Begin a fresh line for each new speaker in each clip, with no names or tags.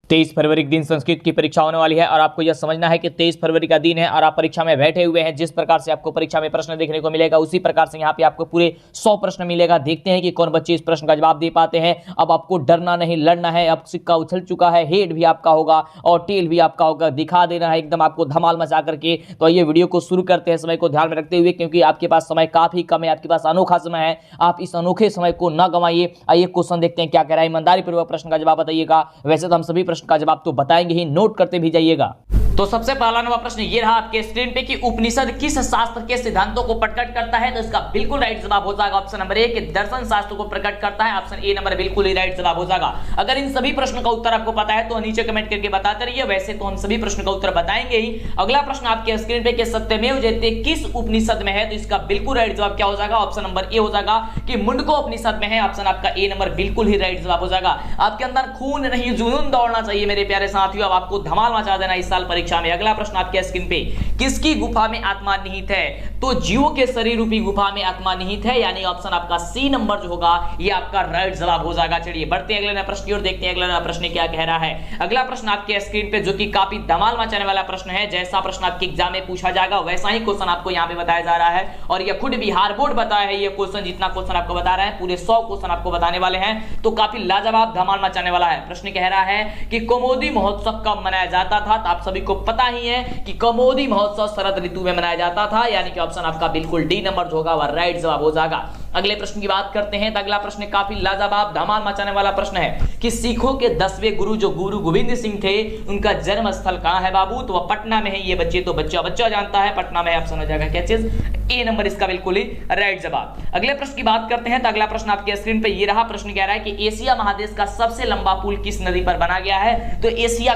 23 फरवरी के दिन संस्कृत की परीक्षा होने वाली है और आपको यह समझना है कि 23 फरवरी का दिन है और आप परीक्षा में बैठे हुए हैं। जिस प्रकार से आपको परीक्षा में प्रश्न देखने को मिलेगा उसी प्रकार से यहाँ पे आपको पूरे 100 प्रश्न मिलेगा। देखते हैं कि कौन बच्चे इस प्रश्न का जवाब दे पाते हैं। अब आपको डरना नहीं, लड़ना है। अब सिक्का उछल चुका है, हेड भी आपका होगा और टेल भी आपका होगा, दिखा देना है एकदम आपको धमाल मचा करके। तो ये वीडियो को शुरू करते हैं समय को ध्यान में रखते हुए, क्योंकि आपके पास समय काफी कम है, आपके पास अनोखा समय है। आप इस अनोखे समय को न गंवाइए। आइए क्वेश्चन देखते हैं क्या कह रहा है। ईमानदारी पूर्वक प्रश्न का जवाब बताइएगा। वैसे तो हम सभी प्रश्न का जवाब तो बताएंगे ही, नोट करते भी जाइएगा। तो सबसे पहला नंबर प्रश्न ये रहा आपके स्क्रीन पे कि उपनिषद किस शास्त्र के सिद्धांतों को प्रकट करता है। तो इसका बिल्कुल राइट जवाब हो जाएगा ऑप्शन नंबर ए कि दर्शन शास्त्र को प्रकट करता है। ऑप्शन ए नंबर बिल्कुल ही राइट जवाब हो जाएगा। अगर इन सभी प्रश्नों का उत्तर आपको पता है तो नीचे कमेंट करके बताते रहिए। वैसे तो हम सभी प्रश्नों का उत्तर बताएंगे ही। अगला प्रश्न आपके स्क्रीन पे कि सत्यमेव जयते किस उपनिषद में है। तो इसका बिल्कुल राइट जवाब क्या हो जाएगा, ऑप्शन नंबर ए हो जाएगा कि मुंडको उपनिषद में है। ऑप्शन आपका ए नंबर बिल्कुल ही राइट जवाब हो जाएगा। आपके अंदर खून नहीं जुनून दौड़ना चाहिए मेरे प्यारे साथियों। अब आपको धमाल मचा देना इस साल परीक्षा में। अगला प्रश्न आपके स्क्रीन पे किसकी गुफा में आत्मा निहित है। तो जीव के शरीर रूपी गुफा में आत्मा निहित है, यानी ऑप्शन आपका सी नंबर जो होगा ये आपका राइट जवाब हो जाएगा। चलिए बढ़ते हैं अगले प्रश्न की ओर, देखते हैं अगला प्रश्न क्या कह रहा है। अगला प्रश्न आपके स्क्रीन पे जो कि काफी धमाल मचाने वाला प्रश्न है। जैसा प्रश्न आपके एग्जाम में पूछा जाएगा वैसा ही क्वेश्चन आपको यहां पे बताया जा रहा है और ये खुद बिहार बोर्ड बताया है। ये क्वेश्चन जितना क्वेश्चन आपको बता रहा है पूरे 100 क्वेश्चन आपको बताने वाले हैं, तो काफी लाजवाब धमाल मचाने वाला है। प्रश्न कह रहा है कि कौमुदी महोत्सव कब मनाया जाता था। तो आप सभी को पता ही है कि कौमुदी महोत्सव शरद ऋतु में मनाया जाता था, यानी कि ऑप्शन आपका बिल्कुल डी नंबर जो होगा वह राइट जवाब हो जाएगा। अगले प्रश्न की बात करते हैं। तो अगला प्रश्न काफी लाजवाब धमाल मचाने वाला प्रश्न है कि सिखों के 10वें गुरु जो गुरु गोविंद सिंह थे उनका जन्म स्थल कहां है बाबू। तो वह पटना में है। ये बच्चे तो बच्चा जानता है, पटना में। ऑप्शन हो जाएगा क्या चीज, ए नंबर इसका बिल्कुल ही राइट जवाब। अगले प्रश्न की बात करते हैं। तो अगला प्रश्न आपके स्क्रीन पे ये रहा। प्रश्न कह रहा है कि एशिया महादेश का सबसे लंबा पुल किस नदी पर बना गया है। तो एशिया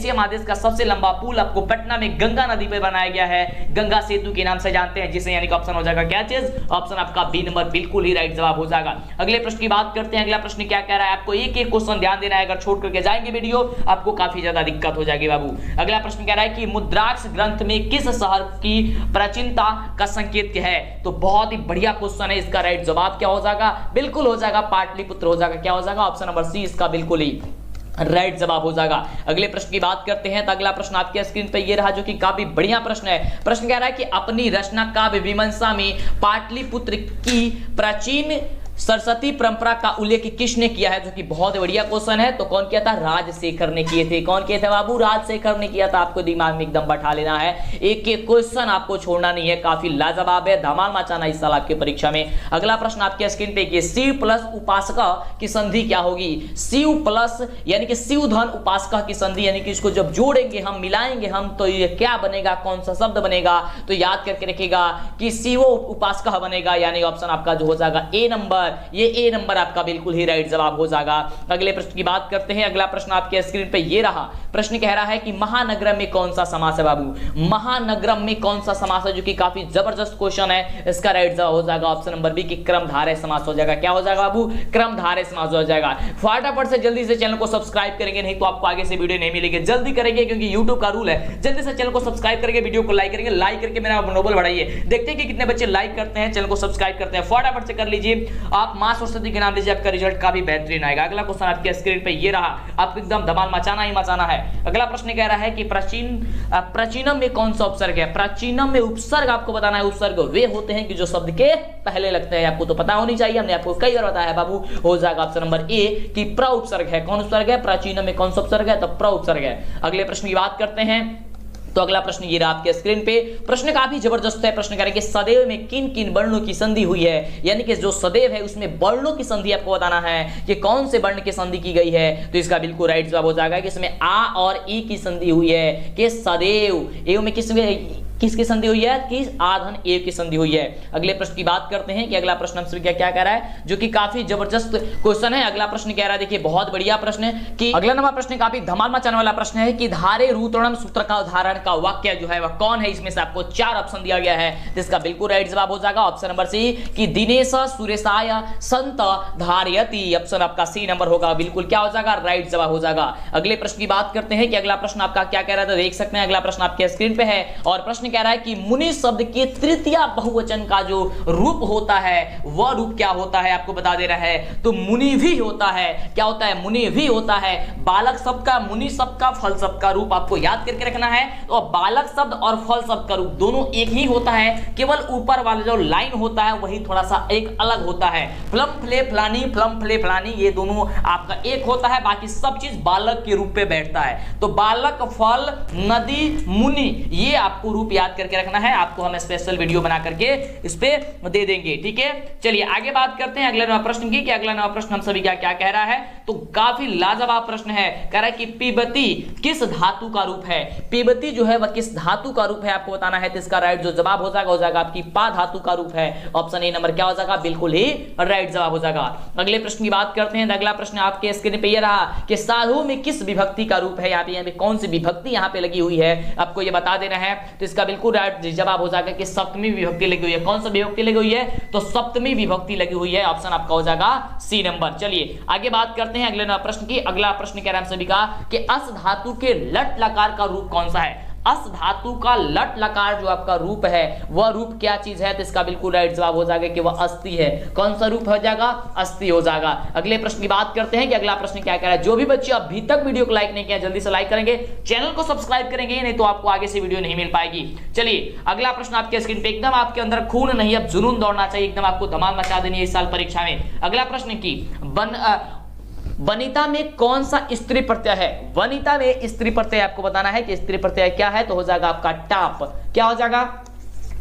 महादेश का सबसे लंबा पुल आपको पटना में गंगा नदी पर बनाया गया है, गंगा सेतु के नाम से जानते हैं जिसे, यानी कि ऑप्शन हो जाएगा क्या चीज, ऑप्शन आपका बी नंबर बिल्कुल ही राइट जवाब हो जाएगा। अगले प्रश्न की बात करते हैं। अगला प्रश्न क्या कह रहा है, आपको एक एक क्वेश्चन ध्यान देना है। अगर छोड़ करके जाएंगे वीडियो आपको काफी ज्यादा दिक्कत हो जाएगी बाबू। अगला प्रश्न कह रहा है कि मुद्राक्ष ग्रंथ में किस शहर की प्राचीनता का संकेत क्या है। तो बहुत ही बढ़िया क्वेश्चन है। इसका राइट जवाब क्या हो जाएगा, बिल्कुल हो जाएगा पाटलिपुत्र हो जाएगा। क्या हो जाएगा, ऑप्शन नंबर सी इसका बिल्कुल ही राइट जवाब हो जाएगा। अगले प्रश्न की बात करते हैं। तो अगला प्रश्न आपके स्क्रीन पे ये रहा जो कि काफी बढ़िया प्रश्न है। प्रश्न कह रहा है कि अपनी रचना काव्य मीमांसा में पाटलिपुत्र की प्राचीन सरस्वती परंपरा का उल्लेख किसने किया है। जो कि बहुत बढ़िया क्वेश्चन है। तो कौन किया था, राजशेखर ने किए थे। कौन किए थे बाबू, राजशेखर ने किया था। आपको दिमाग में एकदम बैठा लेना है, एक एक क्वेश्चन आपको छोड़ना नहीं है। काफी लाजवाब है, धमाल मचाना इस साल आपके परीक्षा में। अगला प्रश्न आपके स्क्रीन पे कि शिव प्लस उपासका की संधि क्या होगी। शिव प्लस यानी कि शिव धन उपासका की संधि, यानी कि इसको जब जोड़ेंगे हम, मिलाएंगे हम, तो ये क्या बनेगा, कौन सा शब्द बनेगा। तो याद करके रखिएगा कि शिव उपासका बनेगा, यानी ऑप्शन आपका जो हो जाएगा ए नंबर। ये ए नंबर आपका बिल्कुल ही राइट जवाब हो जाएगा। अगले प्रश्न की बात करते हैं। अगला प्रश्न आपके स्क्रीन पे ये रहा। प्रश्न कह रहा है कि महानगरम में कौन सा समास है बाबू। महानगरम में कौन सा समास है, जो कि काफी जबरदस्त क्वेश्चन है। इसका राइट जवाब हो जाएगा ऑप्शन नंबर बी कि क्रमधारय समास हो जाएगा। क्या हो जाएगा बाबू, क्रमधारय समास हो जाएगा। फटाफट से जल्दी से चैनल को सब्सक्राइब करेंगे, नहीं तो आपको आगे से वीडियो नहीं मिलेगी। जल्दी करेंगे क्योंकि यूट्यूब का रूल है। जल्दी से चैनल को सब्सक्राइब करेंगे, वीडियो को लाइक करेंगे। लाइक करके मेरा मनोबल बढ़ाइए। देखते हैं कि कितने बच्चे लाइक करते हैं, चैनल को सब्सक्राइब करते हैं। फटाफट से कर लीजिए। आप मां सरस्वती के नाम लीजिए, आपका रिजल्ट काफी बेहतरीन आएगा। अगला क्वेश्चन आपके स्क्रीन पे ये रहा। आपको एकदम धमाल मचाना ही मचाना है। अगला प्रश्न कह रहा है कि प्राचीनम में कौन सा उपसर्ग है। प्राचीनम में उपसर्ग आपको बताना है। उपसर्ग वे होते हैं कि जो शब्द के पहले लगते हैं। आपको तो पता होनी चाहिए, हमने आपको कई बार बताया है बाबू। हो जाएगा ऑप्शन नंबर ए कि प्र उपसर्ग है। कौन उपसर्ग है, प्राचीनम में कौन सा उपसर्ग है, तो प्र उपसर्ग है। अगले प्रश्न की बात करते हैं। तो अगला प्रश्न ये रहा आपके स्क्रीन पे। प्रश्न काफी जबरदस्त है। प्रश्न करेंगे सदैव में किन किन वर्णों की संधि हुई है, यानी कि जो सदैव है उसमें वर्णों की संधि आपको बताना है कि कौन से वर्ण की संधि की गई है। तो इसका बिल्कुल राइट जवाब हो जाएगा कि इसमें आ और ई की संधि हुई है कि सदैव। एव में किसकी संधि हुई है, कि आधन ए की संधि हुई है। अगले प्रश्न की बात करते हैं कि अगला प्रश्न हमसे क्या कह रहा है, जो कि काफी जबरदस्त क्वेश्चन है। अगला प्रश्न कह रहा है, देखिए बहुत बढ़िया प्रश्न है कि अगला नंबर प्रश्न काफी धमाल मचाने वाला प्रश्न है कि धारे रूतरणम सूत्र का उदाहरण का वाक्य जो है वह कौन है। इसमें से आपको 4 ऑप्शन दिया गया है, जिसका बिल्कुल राइट जवाब हो जाएगा ऑप्शन नंबर सी कि दिनेश सुरेशाय संत धारयति। ऑप्शन आपका सी नंबर होगा, बिल्कुल क्या हो जाएगा, राइट जवाब हो जाएगा। अगले प्रश्न की बात करते हैं कि अगला प्रश्न आपका क्या कह रहा था, देख सकते हैं। अगला प्रश्न आपके स्क्रीन पे है और प्रश्न प्रश्न कह रहा है कि मुनि शब्द के तृतीया बहुवचन का जो रूप होता है वह रूप क्या होता है, आपको बता दे रहा है। तो मुनि भी होता है, क्या होता है, मुनि भी होता है। बालक शब्द का, मुनि शब्द का, फल शब्द का रूप आपको याद करके रखना है। तो बालक शब्द और फल शब्द का रूप दोनों एक ही होता है, केवल ऊपर वाला जो लाइन होता है वही थोड़ा सा एक अलग होता है। फ्लम फ्ले फलानी, फ्लम फ्ले फलानी, ये दोनों आपका एक होता है, बाकी सब चीज बालक के रूप पे बैठता है। तो बालक, फल, नदी, मुनि, ये आपको रूप याद करके रखना है। आपको हम स्पेशल वीडियो बना करके इस पे दे देंगे, ठीक है। चलिए आगे बात करते हैं अगले नवा प्रश्न की कि अगला नवा प्रश्न हम सभी क्या कह रहा है। तो काफी लाजवाब प्रश्न है, कह रहा है कि पिबती किस धातु का रूप है। पिबती जो है वह किस धातु का रूप है आपको बताना है। तो इसका राइट जो जवाब हो जाएगा आपकी पा धातु का रूप है। ऑप्शन ए नंबर क्या हो जाएगा, बिल्कुल ही राइट जवाब हो जाएगा। अगले प्रश्न की बात करते हैं। अगला प्रश्न आपके स्क्रीन पे ये रहा कि साधु में किस विभक्ति का रूप है। यहाँ पे कौन सी विभक्ति यहाँ पे लगी हुई है आपको ये बता देना है। तो इसका बिल्कुल राइट जवाब हो जाएगा कि सप्तमी विभक्ति लगी हुई है। कौन सा विभक्ति लगी हुई है, तो सप्तमी विभक्ति लगी हुई है। ऑप्शन आपका हो जाएगा सी नंबर। चलिए आगे बात करते हैं अगले प्रश्न की। अगला प्रश्न कह रहा है हम सभी का कि अस धातु के लट लकार का रूप कौन सा है। अस धातु का लट लकार जो आपका रूप है वह रूप क्या चीज है। तो इसका बिल्कुल राइट जवाब हो जाएगा कि वह अस्थि है। कौन सा रूप हो जाएगा, अस्थि हो जाएगा। अगले प्रश्न की बात करते हैं कि अगला प्रश्न क्या कह रहा है। जो भी बच्चे अभी तक वीडियो को लाइक नहीं किया जल्दी से लाइक करेंगे, चैनल को सब्सक्राइब करेंगे, नहीं तो आपको आगे से वीडियो नहीं मिल पाएगी। चलिए अगला प्रश्न आपके स्क्रीन पे, एकदम आपके अंदर खून नहीं अब जुनून दौड़ना चाहिए, एकदम आपको धमाल मचा देनी है इस साल परीक्षा में। अगला प्रश्न की वनिता में कौन सा स्त्री प्रत्यय है। वनिता में स्त्री प्रत्यय आपको बताना है कि स्त्री प्रत्यय क्या है। तो हो जाएगा आपका टाप। क्या हो जाएगा,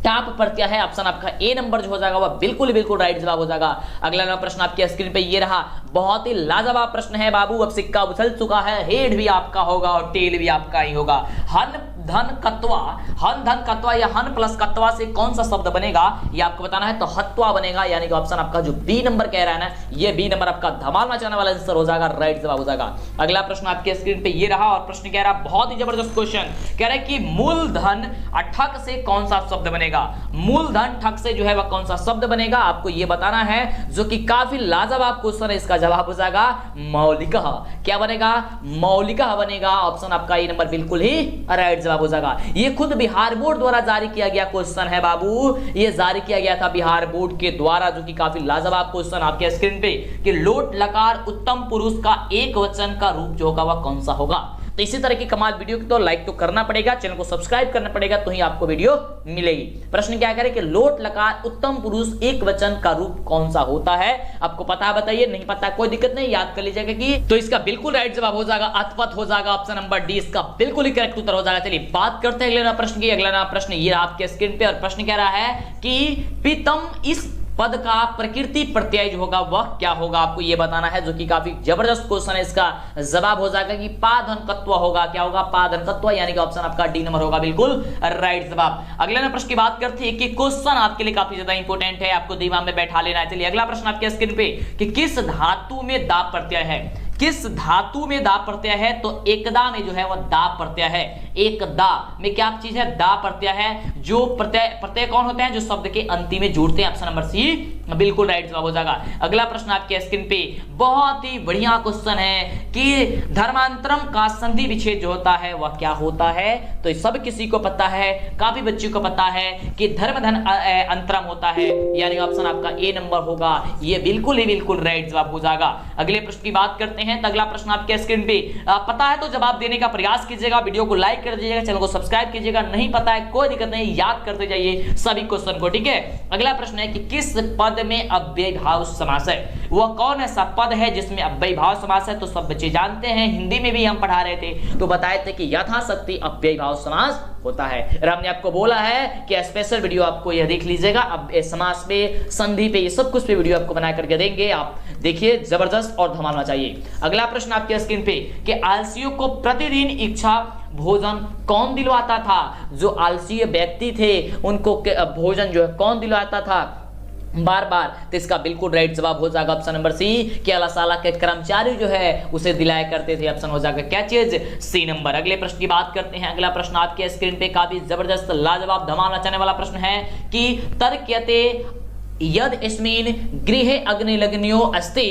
टाप प्रत्यय है। ऑप्शन आपका ए नंबर जो हो जाएगा वह बिल्कुल राइट जवाब हो जाएगा। अगला प्रश्न आपके स्क्रीन पे ये रहा, बहुत ही लाजवाब प्रश्न है बाबू। अब सिक्का उछल चुका है, हेड भी आपका होगा और टेल भी आपका ही होगा। हन धन कत्वा, हन धन कत्वा या हन प्लस कत्वा से कौन सा शब्द बनेगा ये आपको बताना है। तो हत्वा बनेगा, यानी कि ऑप्शन आपका जो बी नंबर कह रहा है ना, ये बी नंबर आपका धमाल मचाने वाला आंसर हो जाएगा, राइट जवाब हो जाएगा। अगला प्रश्न आपके स्क्रीन पे ये रहा और प्रश्न कह रहा बहुत ही जबरदस्त क्वेश्चन, कह रहा है कि मूलधन ठक से कौन सा शब्द बनेगा। मूलधन ठक से जो है वह कौन सा शब्द बनेगा आपको ये बताना है, जो कि काफी लाजवाब क्वेश्चन है। इसका जवाब हो जाएगा मौलिकः। क्या बनेगा, मौलिकः बनेगा। ऑप्शन आपका ए नंबर बिल्कुल ही राइट जवाब हो जाएगा। ये खुद बिहार बोर्ड द्वारा जारी किया गया क्वेश्चन है बाबू, ये जारी किया गया था बिहार बोर्ड के द्वारा, जो कि काफी लाजवाब क्वेश्चन आपके स्क्रीन पे कि लोट लकार उत्तम पुरुष का एक वचन का रूप जो होगा वह कौन सा होगा। तो इसी तरह की कमाल वीडियो की तो लाइक तो करना पड़ेगा, चैनल को सब्सक्राइब करना पड़ेगा, तो ही आपको वीडियो मिलेगी। प्रश्न क्या करें कि लोट लकार उत्तम पुरुष एक वचन का रूप कौन सा होता है आपको पता है, बताइए। नहीं पता कोई दिक्कत नहीं, याद कर लीजिएगा कि तो इसका बिल्कुल राइट जवाब हो जाएगा अथपथ हो जाएगा। ऑप्शन नंबर डी इसका बिल्कुल ही करेक्ट उत्तर हो जाएगा। चलिए बात करते हैं अगले प्रश्न की। अगला प्रश्न ये आपके स्क्रीन पे और प्रश्न कह रहा है कि प्रीतम इस पद का प्रकृति प्रत्यय जो होगा वह क्या होगा आपको ये बताना है, जो कि काफी जबरदस्त क्वेश्चन है। इसका जवाब हो जाएगा कि पाधनकत्व होगा। क्या होगा, पाधनकत्व, यानी कि ऑप्शन आपका डी नंबर होगा बिल्कुल राइट जवाब। अगले प्रश्न की बात करते हैं कि क्वेश्चन आपके लिए काफी ज्यादा इंपॉर्टेंट है, आपको दिमाग में बैठा लेना है। चलिए अगला प्रश्न आपके स्क्रीन पे कि किस धातु में दा प्रत्यय है। किस धातु में दा प्रत्यय है, तो एकदा में जो है वह दा प्रत्यय है। एकदा में क्या चीज है, दा प्रत्यय है। जो प्रत्यय कौन होते हैं, जो शब्द के अंतिम में जुड़ते हैं। ऑप्शन नंबर सी बिल्कुल राइट जवाब हो जाएगा। अगला प्रश्न आपके स्क्रीन पे बहुत ही बढ़िया क्वेश्चन है कि धर्मांतरम का संधि विच्छेद जो होता है वह क्या होता है। तो सब किसी को पता है, काफी बच्चों को पता है कि धर्म धन अंतरम होता है, यानी ऑप्शन आपका ए नंबर होगा, ये बिल्कुल ही बिल्कुल राइट जवाब हो जाएगा। अगले प्रश्न की बात करते हैं। तो अगला प्रश्न आपके स्क्रीन पे पता है तो जवाब देने का प्रयास कीजिएगा, वीडियो को लाइक कर दीजिएगा, चैनल को सब्सक्राइब कीजिएगा। नहीं पता है कोई दिक्कत नहीं, याद करते जाइए सभी क्वेश्चन को, ठीक है। अगला प्रश्न है कि किस पद में अव्ययीभाव समास है। वह कौन ऐसा पद है जिसमें अव्ययीभाव समास है। तो सब बच्चे जानते हैं, हिंदी में भी हम पढ़ा रहे थे तो बताए थे कि यथाशक्ति अव्ययीभाव समास होता है। हमने आपको बोला है कि स्पेशल वीडियो आपको यह देख लीजिएगा, अब समास पे, संधि पे, ये सब कुछ पे वीडियो आपको बना करके देंगे, आप देखिए जबरदस्त और धमाल मचाइए। अगला प्रश्न आपके स्क्रीन पे कि आलसियों को प्रतिदिन इच्छा भोजन कौन दिलवाता था। जो आलसी व्यक्ति थे उनको भोजन जो है कौन दिलवाता था बार बार। तो इसका बिल्कुल राइट जवाब हो जाएगा ऑप्शन नंबर सी कि अलाशाला के कर्मचारी जो है उसे दिलाया करते थे। ऑप्शन हो जाएगा क्या चीज, सी नंबर। अगले प्रश्न की बात करते हैं। अगला प्रश्न आपके स्क्रीन पे काफी जबरदस्त लाजवाब धमाल मचाने वाला प्रश्न है कि तर्क्यते यद अस्मिन् गृहे अग्निलग्न्यो अस्ति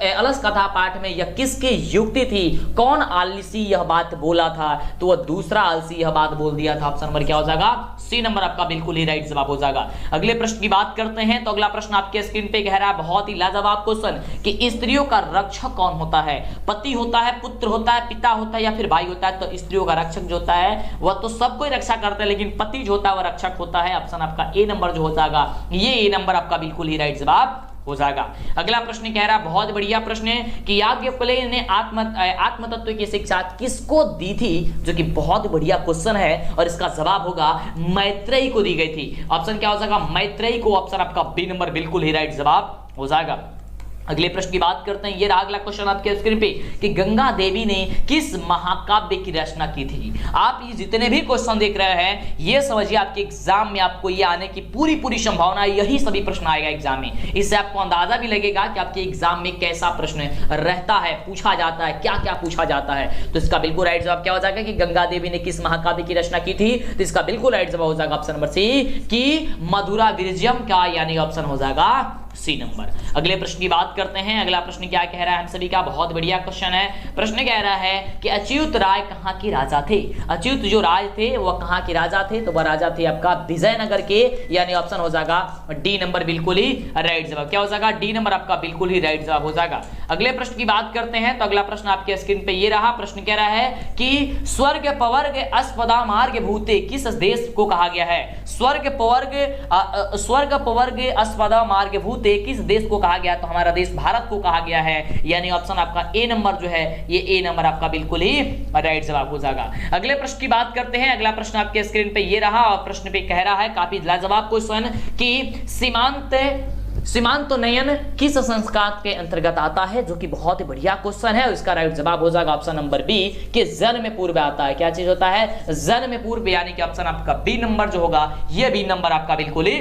अलस कथा पाठ में यह किसकी युक्ति थी? कौन आलसी यह बात बोला था? तो वह दूसरा आलसी यह बात बोल दिया था। ऑप्शन नंबर क्या हो जाएगा? सी नंबर आपका बिल्कुल ही राइट जवाब हो जाएगा। अगले प्रश्न की बात करते हैं तो अगला प्रश्न आपके स्क्रीन पे कह रहा है, बहुत ही लाजवाब क्वेश्चन, कि स्त्रियों का रक्षक कौन होता है? पति होता है, पुत्र होता है, पिता होता है या फिर भाई होता है? तो स्त्रियों का रक्षक जो होता है वह तो सबको रक्षा करता है, लेकिन पति जो होता है वह रक्षक होता है। ऑप्शन आपका ए नंबर जो हो जाएगा, ये ए नंबर आपका बिल्कुल ही राइट जवाब हो जाएगा। अगला प्रश्न कह रहा है, बहुत बढ़िया प्रश्न है, कि याज्ञवल्क्य ने आत्म तत्व की शिक्षा किसको दी थी? जो कि बहुत बढ़िया क्वेश्चन है और इसका जवाब होगा मैत्रेयी को दी गई थी। ऑप्शन क्या हो जाएगा? मैत्रेयी को। ऑप्शन आपका बी नंबर बिल्कुल ही राइट जवाब हो जाएगा। अगले प्रश्न की बात करते हैं, ये अगला क्वेश्चन आपके स्क्रीन पे, कि गंगा देवी ने किस महाकाव्य की रचना की थी? आप ये जितने भी क्वेश्चन देख रहे हैं, ये समझिए आपके एग्जाम में आपको ये आने की पूरी संभावना, यही सभी प्रश्न आएगा एग्जाम में। इससे आपको अंदाजा भी लगेगा कि आपके एग्जाम में कैसा प्रश्न रहता है, पूछा जाता है, क्या क्या पूछा जाता है। तो इसका बिल्कुल राइट जवाब क्या हो जाएगा? कि गंगा देवी ने किस महाकाव्य की रचना की थी? तो इसका बिल्कुल राइट जवाब हो जाएगा ऑप्शन नंबर सी, कि मधुरा विरजम का, यानी ऑप्शन हो जाएगा सी नंबर। अगले प्रश्न की बात करते हैं। अगला प्रश्न क्या कह रहा है हम सभी का? बहुत बढ़िया क्वेश्चन है। प्रश्न कह रहा है कि अच्युत राय कहाँ के राजा थे? अच्युत जो राय थे वह कहाँ के राजा थे? तो वह राजा थे आपका विजयनगर के, यानी ऑप्शन हो जाएगा डी नंबर बिल्कुल ही राइट जवाब। क्या हो जाएगा? डी नंबर आपका बिल्कुल ही राइट जवाब हो जाएगा। अगले प्रश्न की बात करते हैं तो अगला प्रश्न आपके स्क्रीन पे ये रहा। प्रश्न कह रहा है कि स्वर्ग पवर्ग अस्पदा मार्ग भूते किस देश को कहा गया है? स्वर्ग पवर्ग अस्पदा मार्ग भूते किस देश को कहा गया? तो हमारा देश भारत को कहा गया है, यानी ऑप्शन आपका ए नंबर जो है, ये ए नंबर आपका बिल्कुल ही राइट जवाब हो जाएगा। अगले प्रश्न की बात करते हैं। अगला प्रश्न आपके स्क्रीन पे ये रहा और प्रश्न पे कह रहा है, काफी लाजवाब क्वेश्चन, कि सीमांतोन्नयन किस संस्कार के अंतर्गत आता है? जो कि बहुत ही बढ़िया क्वेश्चन है। इसका राइट जवाब हो जाएगा ऑप्शन नंबर बी, कि जन्म पूर्व आता है। क्या चीज होता है? जन्म पूर्व, यानी कि ऑप्शन आपका बी नंबर जो होगा, ये बी नंबर आपका बिल्कुल ही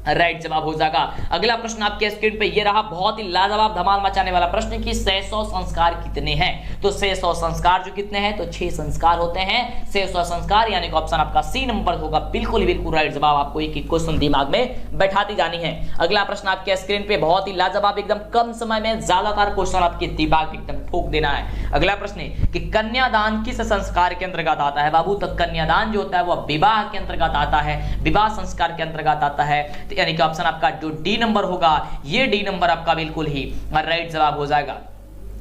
राइट जवाब हो जाएगा। अगला प्रश्न आपके स्क्रीन पे ये रहा, बहुत ही लाजवाब धमाल मचाने वाला प्रश्न, कि 600 संस्कार कितने हैं? तो 600 संस्कार जो कितने हैं? तो 6 संस्कार होते हैं। 600 संस्कार, यानी कि ऑप्शन आपका सी नंबर होगा बिल्कुल राइट जवाब। आपको एक क्वेश्चन दिमाग में बैठाती जानी है। अगला प्रश्न आपके स्क्रीन पे बहुत ही लाजवाब, एकदम कम समय में ज्यादातर क्वेश्चन आपके दिमाग एकदम ठोक देना है। अगला प्रश्न है कि कन्यादान किस संस्कार के अंतर्गत आता है बाबू? तो कन्यादान जो होता है वह विवाह के अंतर्गत आता है, विवाह संस्कार के अंतर्गत आता है, यानी कि ऑप्शन आपका जो डी नंबर होगा, ये डी नंबर आपका बिल्कुल ही राइट जवाब हो जाएगा।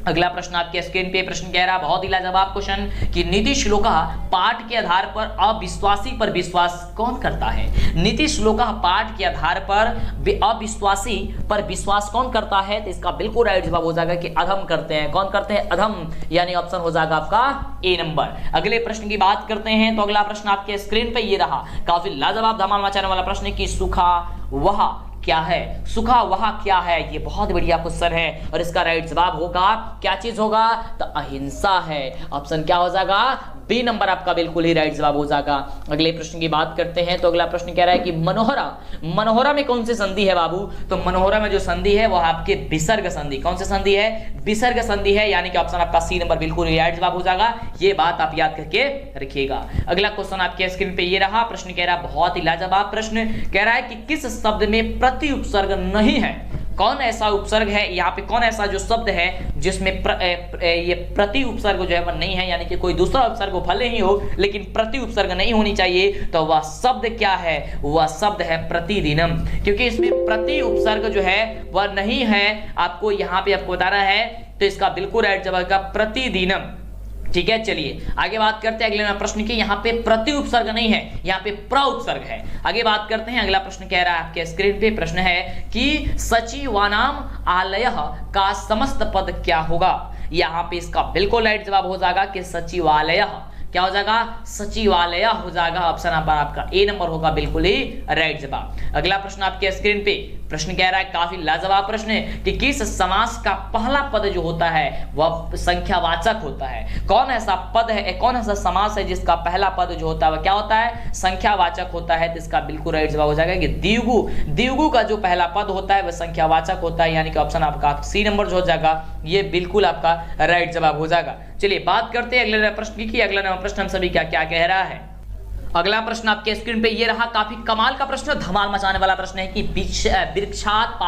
अगला प्रश्न आपके स्क्रीन पे प्रश्न कह रहा है, बहुत ही लाजवाब क्वेश्चन, कि नीति श्लोका पाठ के आधार पर अविश्वासी पर विश्वास कौन करता है? नीति श्लोका पाठ के आधार पर अविश्वासी पर विश्वास कौन करता है? तो इसका बिल्कुल राइट जवाब हो जाएगा कि अधम करते हैं। कौन करते हैं? अधम, यानी ऑप्शन हो जाएगा आपका ए नंबर। अगले प्रश्न की बात करते हैं तो अगला प्रश्न आपके स्क्रीन पे ये रहा, काफी लाजवाब धमाल मचाने वाला प्रश्न, कि सूखा वह क्या है? सूखा वह क्या है? ये बहुत बढ़िया क्वेश्चन है और इसका राइट जवाब होगा, क्या चीज होगा? तो अहिंसा है। ऑप्शन क्या हो जाएगा? बी नंबर आपका बिल्कुल ही राइट जवाब हो जाएगा। अगले प्रश्न की बात करते हैं तो अगला प्रश्न कह रहा है कि मनोहरा में कौन सी संधि है बाबू? तो मनोहरा में जो संधि है वह आपके विसर्ग संधि। कौन सी संधि है? विसर्ग संधि है, यानी कि ऑप्शन आपका सी नंबर बिल्कुल ही राइट जवाब हो जाएगा। ये बात आप याद करके रखिएगा। अगला क्वेश्चन आपके स्क्रीन पे ये रहा। प्रश्न कह रहा है, बहुत ही लाजवाब प्रश्न कह रहा है कि किस शब्द में प्रति उपसर्ग नहीं है? कौन ऐसा उपसर्ग है यहाँ पे, कौन ऐसा जो शब्द है जिसमें ये प्रति उपसर्ग जो है वह नहीं है, यानी कि कोई दूसरा उपसर्ग भले ही हो लेकिन प्रति उपसर्ग नहीं होनी चाहिए। तो वह शब्द क्या है? वह शब्द है प्रतिदिनम, क्योंकि इसमें प्रति उपसर्ग जो है वह नहीं है। आपको यहाँ पे आपको बताना है, तो इसका बिल्कुल राइट जवाब का प्रतिदिनम। ठीक है, चलिए आगे बात करते हैं अगले प्रश्न की। यहाँ पे प्रति उपसर्ग नहीं है, यहाँ पे प्र उपसर्ग है। आगे बात करते हैं। अगला प्रश्न कह रहा है, आपके स्क्रीन पे प्रश्न है कि सचिवानाम आलयः का समस्त पद क्या होगा? यहाँ पे इसका बिल्कुल राइट जवाब हो जाएगा कि सचिवालयः। क्या हो जाएगा? सचिवालय हो जाएगा। ऑप्शन आपका ए नंबर होगा बिल्कुल ही राइट जवाब। अगला प्रश्न आपके स्क्रीन पे प्रश्न कह रहा है, काफी लाजवाब प्रश्न है, कि किस समास का पहला पद जो होता है वह संख्यावाचक होता है? कौन ऐसा पद है, कौन ऐसा समास है जिसका पहला पद जो होता है वह क्या होता है? संख्यावाचक होता है। तो इसका बिल्कुल राइट जवाब हो जाएगा कि द्विगु का जो पहला पद होता है वह संख्यावाचक होता है, यानी कि ऑप्शन आपका सी नंबर जो हो जाएगा ये बिल्कुल आपका राइट जवाब हो जाएगा। चलिए बात करते हैं अगले प्रश्न की। अगला प्रश्न हम सभी क्या क्या कह रहा है। अगला प्रश्न आपके स्क्रीन पे ये रहा, काफी कमाल का प्रश्न, धमाल मचाने वाला प्रश्न है कि वृक्षात